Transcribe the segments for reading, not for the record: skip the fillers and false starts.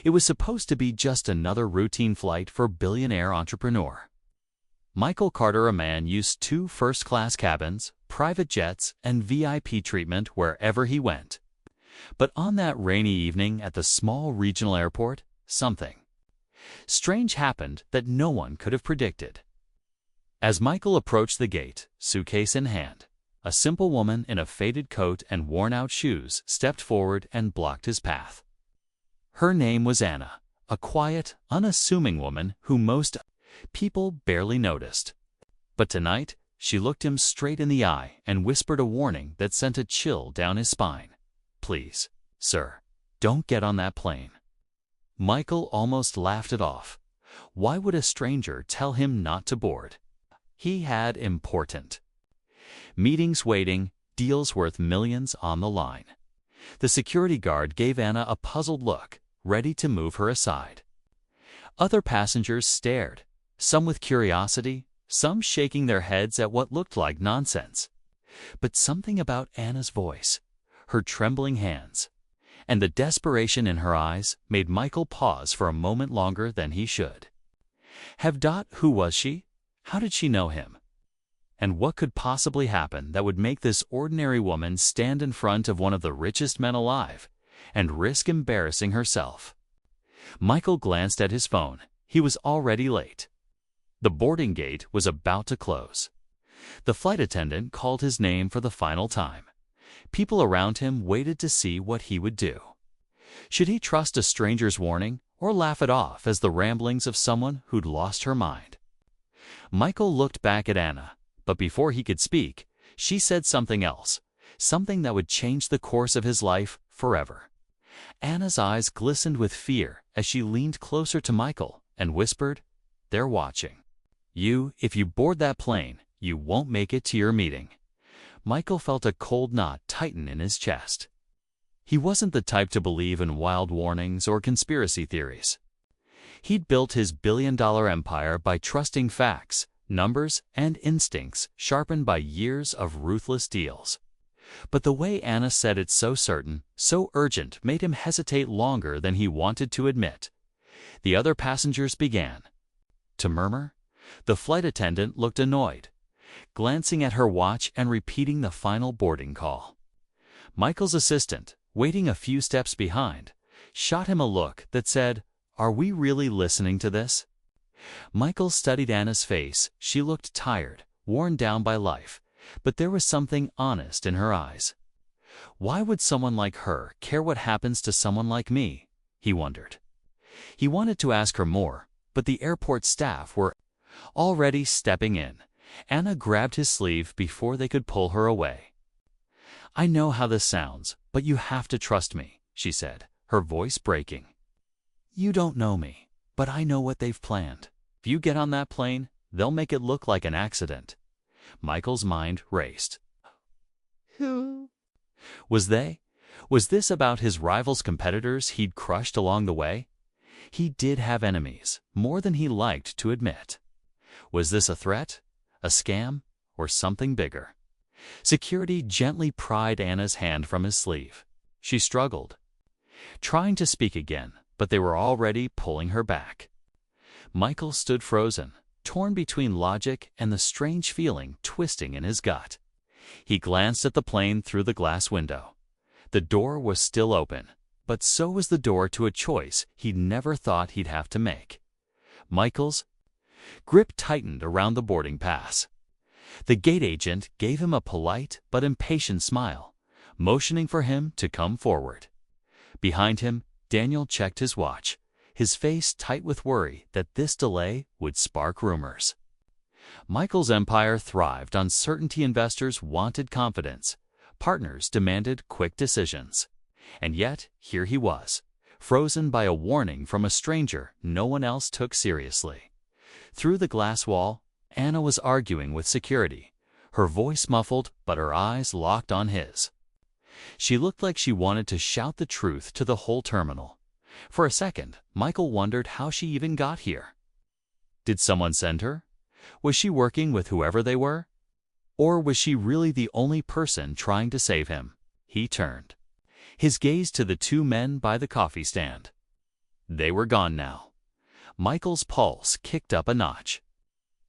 It was supposed to be just another routine flight for billionaire entrepreneur. Michael Carter, a man, used 2 first-class cabins, private jets, and VIP treatment wherever he went. But on that rainy evening at the small regional airport, something strange happened that no one could have predicted. As Michael approached the gate, suitcase in hand, a simple woman in a faded coat and worn-out shoes stepped forward and blocked his path. Her name was Anna, a quiet, unassuming woman who most people barely noticed. But tonight, she looked him straight in the eye and whispered a warning that sent a chill down his spine. "Please, sir, don't get on that plane." Michael almost laughed it off. Why would a stranger tell him not to board? He had important meetings waiting, deals worth millions on the line. The security guard gave Anna a puzzled look, ready to move her aside. Other passengers stared, some with curiosity, some shaking their heads at what looked like nonsense. But something about Anna's voice, her trembling hands, and the desperation in her eyes made Michael pause for a moment longer than he should. Who was she? How did she know him? And what could possibly happen that would make this ordinary woman stand in front of one of the richest men alive and risk embarrassing herself? Michael glanced at his phone. He was already late. The boarding gate was about to close. The flight attendant called his name for the final time. People around him waited to see what he would do. Should he trust a stranger's warning or laugh it off as the ramblings of someone who'd lost her mind? Michael looked back at Anna, but before he could speak, she said something else, something that would change the course of his life forever. Anna's eyes glistened with fear as she leaned closer to Michael and whispered, "They're watching. If you board that plane, you won't make it to your meeting." Michael felt a cold knot tighten in his chest. He wasn't the type to believe in wild warnings or conspiracy theories. He'd built his billion-dollar empire by trusting facts, numbers, and instincts sharpened by years of ruthless deals. But the way Anna said it so certain, so urgent, made him hesitate longer than he wanted to admit. The other passengers began to murmur. The flight attendant looked annoyed, glancing at her watch and repeating the final boarding call. Michael's assistant, waiting a few steps behind, shot him a look that said, "Are we really listening to this?" Michael studied Anna's face. She looked tired, worn down by life, but there was something honest in her eyes. Why would someone like her care what happens to someone like me? He wondered. He wanted to ask her more, but the airport staff were already stepping in. Anna grabbed his sleeve before they could pull her away. "I know how this sounds, but you have to trust me," she said, her voice breaking. "You don't know me, but I know what they've planned. If you get on that plane, they'll make it look like an accident." Michael's mind raced. Who was they? Was this about his rivals' competitors he'd crushed along the way? He did have enemies, more than he liked to admit. Was this a threat, a scam, or something bigger? Security gently pried Anna's hand from his sleeve. She struggled, trying to speak again, but they were already pulling her back. Michael stood frozen, torn between logic and the strange feeling twisting in his gut. He glanced at the plane through the glass window. The door was still open, but so was the door to a choice he'd never thought he'd have to make. Michael's grip tightened around the boarding pass. The gate agent gave him a polite but impatient smile, motioning for him to come forward. Behind him, Daniel checked his watch, his face tight with worry that this delay would spark rumors. Michael's empire thrived on certainty. Investors wanted confidence. Partners demanded quick decisions. And yet, here he was, frozen by a warning from a stranger no one else took seriously. Through the glass wall, Anna was arguing with security, her voice muffled but her eyes locked on his. She looked like she wanted to shout the truth to the whole terminal. For a second, Michael wondered how she even got here. Did someone send her? Was she working with whoever they were? Or was she really the only person trying to save him? He turned his gaze to the 2 men by the coffee stand. They were gone now. Michael's pulse kicked up a notch.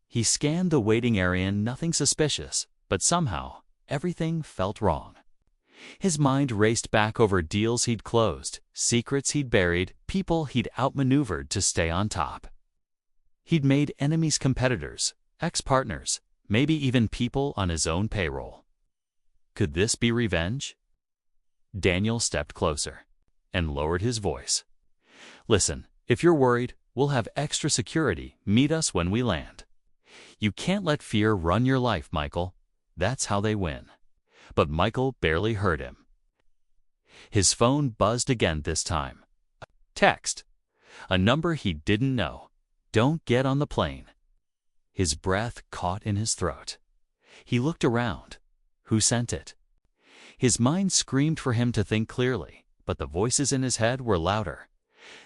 He scanned the waiting area, nothing suspicious, but somehow everything felt wrong. His mind raced back over deals he'd closed, secrets he'd buried, people he'd outmaneuvered to stay on top. He'd made enemies competitors, ex-partners, maybe even people on his own payroll. Could this be revenge? Daniel stepped closer and lowered his voice. Listen, if you're worried, we'll have extra security. Meet us when we land. You can't let fear run your life, Michael. That's how they win. But Michael barely heard him. His phone buzzed again this time. A text. A number he didn't know. Don't get on the plane. His breath caught in his throat. He looked around. Who sent it? His mind screamed for him to think clearly, but the voices in his head were louder.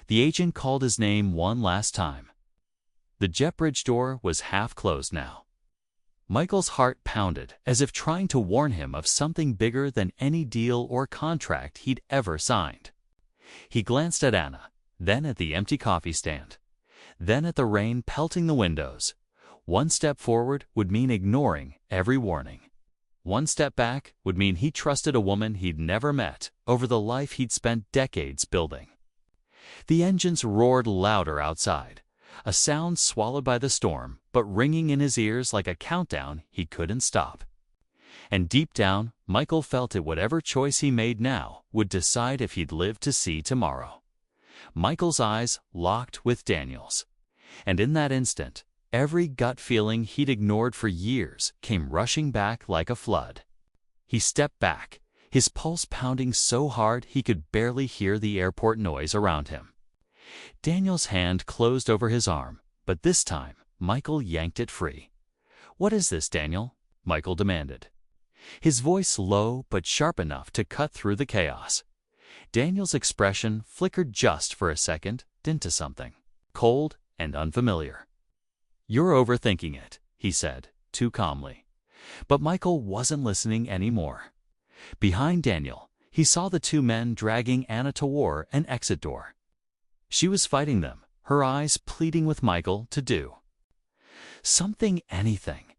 The agent called his name one last time. The jet bridge door was half closed now. Michael's heart pounded, as if trying to warn him of something bigger than any deal or contract he'd ever signed. He glanced at Anna, then at the empty coffee stand, then at the rain pelting the windows. One step forward would mean ignoring every warning. One step back would mean he trusted a woman he'd never met over the life he'd spent decades building. The engines roared louder outside, a sound swallowed by the storm, but ringing in his ears like a countdown he couldn't stop. And deep down, Michael felt that whatever choice he made now would decide if he'd live to see tomorrow. Michael's eyes locked with Daniel's, and in that instant, every gut feeling he'd ignored for years came rushing back like a flood. He stepped back, his pulse pounding so hard he could barely hear the airport noise around him. Daniel's hand closed over his arm, but this time, Michael yanked it free. "What is this, Daniel?" Michael demanded. His voice low but sharp enough to cut through the chaos. Daniel's expression flickered just for a second into something cold and unfamiliar. "You're overthinking it," he said, too calmly. But Michael wasn't listening anymore. Behind Daniel, he saw the two men dragging Anna toward an exit door. She was fighting them, her eyes pleading with Michael to do something, anything.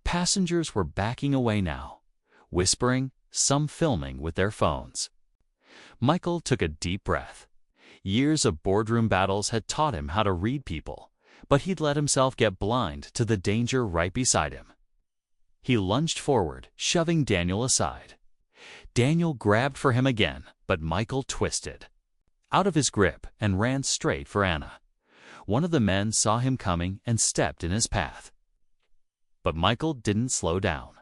Passengers were backing away now, whispering, some filming with their phones. Michael took a deep breath. Years of boardroom battles had taught him how to read people, but he'd let himself get blind to the danger right beside him. He lunged forward, shoving Daniel aside. Daniel grabbed for him again, but Michael twisted out of his grip and ran straight for Anna. One of the men saw him coming and stepped in his path. But Michael didn't slow down.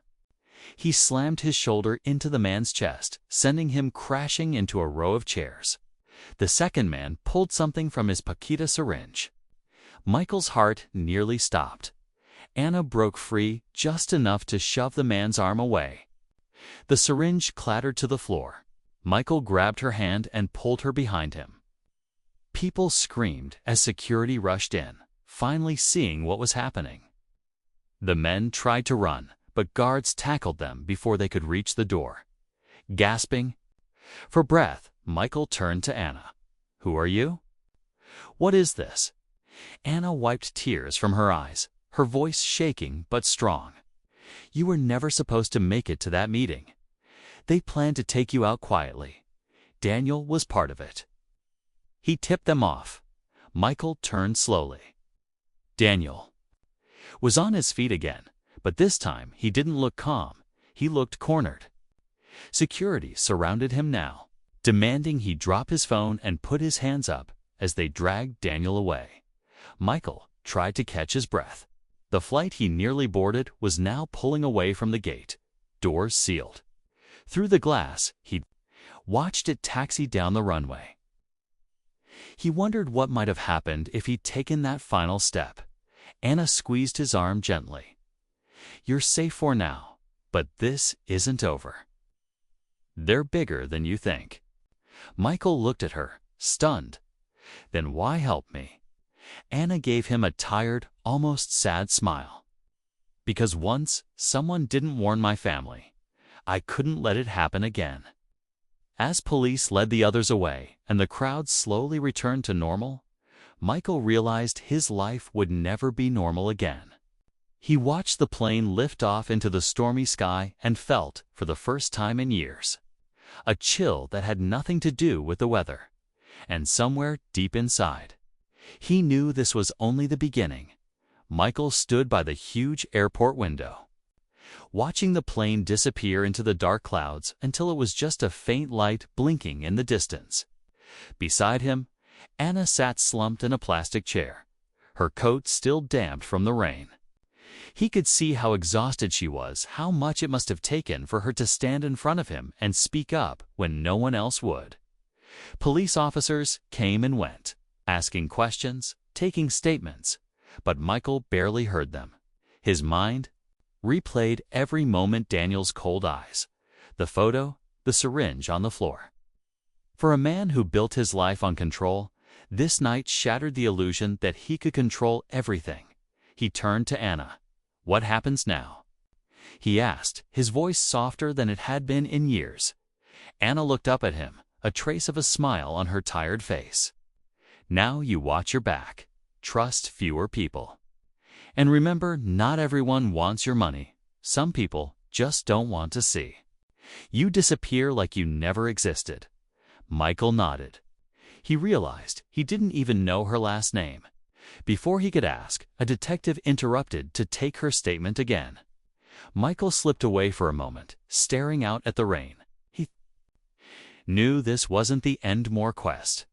He slammed his shoulder into the man's chest, sending him crashing into a row of chairs. The second man pulled something from his Paquita syringe. Michael's heart nearly stopped. Anna broke free just enough to shove the man's arm away. The syringe clattered to the floor. Michael grabbed her hand and pulled her behind him. People screamed as security rushed in, finally seeing what was happening. The men tried to run, but guards tackled them before they could reach the door. Gasping for breath, Michael turned to Anna. "Who are you?" "What is this?" Anna wiped tears from her eyes, her voice shaking but strong. "You were never supposed to make it to that meeting. They planned to take you out quietly. Daniel was part of it." He tipped them off. Michael turned slowly. Daniel was on his feet again, but this time he didn't look calm. He looked cornered. Security surrounded him now, demanding he drop his phone and put his hands up as they dragged Daniel away. Michael tried to catch his breath. The flight he nearly boarded was now pulling away from the gate, doors sealed. Through the glass, he watched it taxi down the runway. He wondered what might have happened if he'd taken that final step. Anna squeezed his arm gently. "You're safe for now, but this isn't over. They're bigger than you think." Michael looked at her, stunned. "Then why help me?" Anna gave him a tired, almost sad smile. "Because once someone didn't warn my family. I couldn't let it happen again." As police led the others away and the crowd slowly returned to normal, Michael realized his life would never be normal again. He watched the plane lift off into the stormy sky and felt, for the first time in years, a chill that had nothing to do with the weather. And somewhere deep inside, he knew this was only the beginning. Michael stood by the huge airport window, watching the plane disappear into the dark clouds until it was just a faint light blinking in the distance. Beside him, Anna sat slumped in a plastic chair, her coat still damp from the rain. He could see how exhausted she was, how much it must have taken for her to stand in front of him and speak up when no one else would. Police officers came and went, asking questions, taking statements, but Michael barely heard them. His mind replayed every moment: Daniel's cold eyes, the photo, the syringe on the floor. For a man who built his life on control, this night shattered the illusion that he could control everything. He turned to Anna. "What happens now?" he asked, his voice softer than it had been in years. Anna looked up at him, a trace of a smile on her tired face. "Now you watch your back. Trust fewer people. And remember, not everyone wants your money. Some people just don't want to see you disappear like you never existed." Michael nodded. He realized he didn't even know her last name. Before he could ask, a detective interrupted to take her statement again. Michael slipped away for a moment, staring out at the rain. He knew this wasn't the end. More quest.